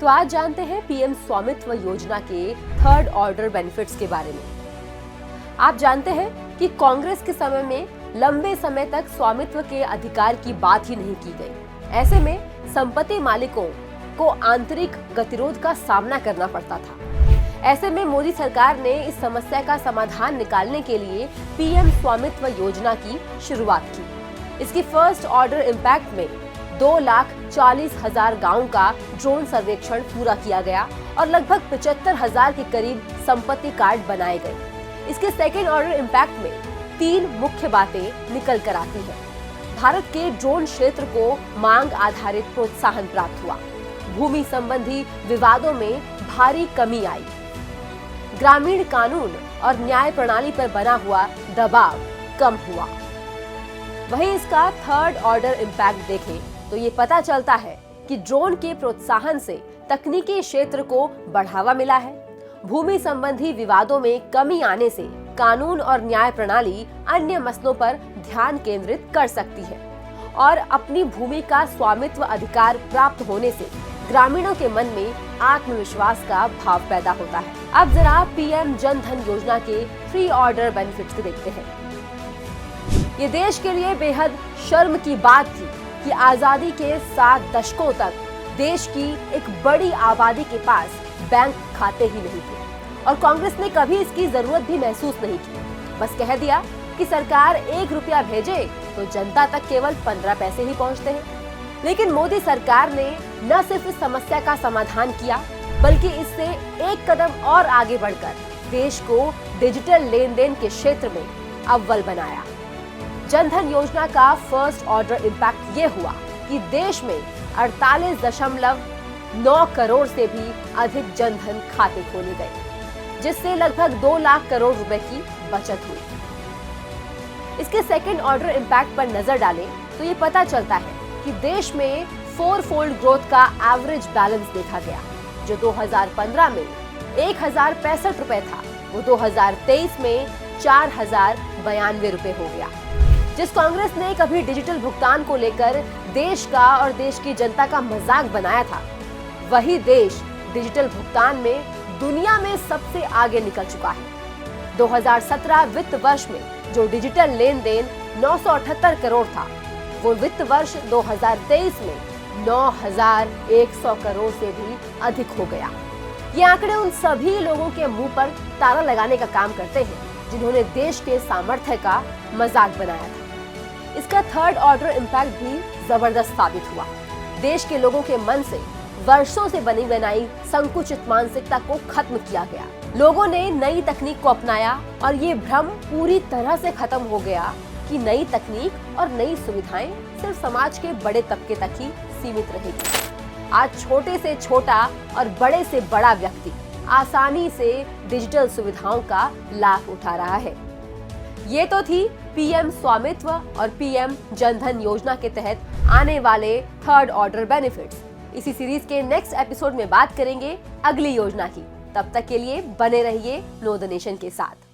तो आज जानते हैं पीएम स्वामित्व योजना के थर्ड ऑर्डर बेनिफिट्स के बारे में। आप जानते हैं कि कांग्रेस के समय में लंबे समय तक स्वामित्व के अधिकार की बात ही नहीं की गई। ऐसे में संपत्ति मालिकों को आंतरिक गतिरोध का सामना करना पड़ता था। ऐसे में मोदी सरकार ने इस समस्या का समाधान निकालने के लिए पीएम स्वामित्व योजना की शुरुआत की। इसकी फर्स्ट ऑर्डर इम्पैक्ट में 2,40,000 गाँव का ड्रोन सर्वेक्षण पूरा किया गया और लगभग 75,000 के करीब संपत्ति कार्ड बनाए गए। इसके सेकेंड ऑर्डर इम्पैक्ट में 3 मुख्य बातें निकल कर आती हैं। भारत के ड्रोन क्षेत्र को मांग आधारित प्रोत्साहन प्राप्त हुआ। भूमि संबंधी विवादों में भारी कमी आई। ग्रामीण कानून और न्याय प्रणाली पर बना हुआ दबाव कम हुआ। वहीं इसका थर्ड ऑर्डर इम्पैक्ट देखें तो ये पता चलता है कि ड्रोन के प्रोत्साहन से तकनीकी क्षेत्र को बढ़ावा मिला है। भूमि संबंधी विवादों में कमी आने से कानून और न्याय प्रणाली अन्य मसलों पर ध्यान केंद्रित कर सकती है और अपनी भूमि का स्वामित्व अधिकार प्राप्त होने से ग्रामीणों के मन में आत्मविश्वास का भाव पैदा होता है। अब जरा पीएम जन धन योजना के 3 ऑर्डर बेनिफिट्स देखते हैं। ये देश के लिए बेहद शर्म की बात थी कि आजादी के 7 दशकों तक देश की एक बड़ी आबादी के पास बैंक खाते ही नहीं थे और कांग्रेस ने कभी इसकी जरूरत भी महसूस नहीं की। बस कह दिया कि सरकार 1 रुपया भेजे तो जनता तक केवल 15 पैसे ही पहुंचते हैं। लेकिन मोदी सरकार ने न सिर्फ इस समस्या का समाधान किया बल्कि इससे एक कदम और आगे बढ़कर देश को डिजिटल लेन देन के क्षेत्र में अव्वल बनाया। जनधन योजना का फर्स्ट ऑर्डर इम्पैक्ट ये हुआ कि देश में 48.9 करोड़ से भी अधिक जनधन खाते खोले गए, जिससे लगभग 2 लाख करोड़ रुपए की बचत हुई। इसके सेकेंड ऑर्डर इम्पैक्ट पर नजर डालें तो ये पता चलता है कि देश में 4-फोल्ड ग्रोथ का एवरेज बैलेंस देखा गया। जो 2015 में 1,065 रुपए था वो 2023 में 4,092 रुपए हो गया। जिस कांग्रेस ने कभी डिजिटल भुगतान को लेकर देश का और देश की जनता का मजाक बनाया था, वही देश डिजिटल भुगतान में दुनिया में सबसे आगे निकल चुका है। 2017 वित्त वर्ष में जो डिजिटल लेन देन 978 करोड़ था, वो वित्त वर्ष 2023 में 9,100 करोड़ से भी अधिक हो गया। ये आंकड़े उन सभी लोगों के मुंह पर ताला लगाने का काम करते हैं जिन्होंने देश के सामर्थ्य का मजाक बनाया था। इसका थर्ड ऑर्डर इम्पैक्ट भी जबरदस्त साबित हुआ। देश के लोगों के मन से वर्षों से बनी बनाई संकुचित मानसिकता को खत्म किया गया। लोगों ने नई तकनीक को अपनाया और ये भ्रम पूरी तरह से खत्म हो गया कि नई तकनीक और नई सुविधाएं सिर्फ समाज के बड़े तबके तक ही सीमित रहेगी। आज छोटे से छोटा और बड़े से बड़ा व्यक्ति आसानी से डिजिटल सुविधाओं का लाभ उठा रहा है। ये तो थी पीएम स्वामित्व और पीएम जनधन योजना के तहत आने वाले थर्ड ऑर्डर बेनिफिट्स। इसी सीरीज के नेक्स्ट एपिसोड में बात करेंगे अगली योजना की। तब तक के लिए बने रहिए नो द नेशन के साथ।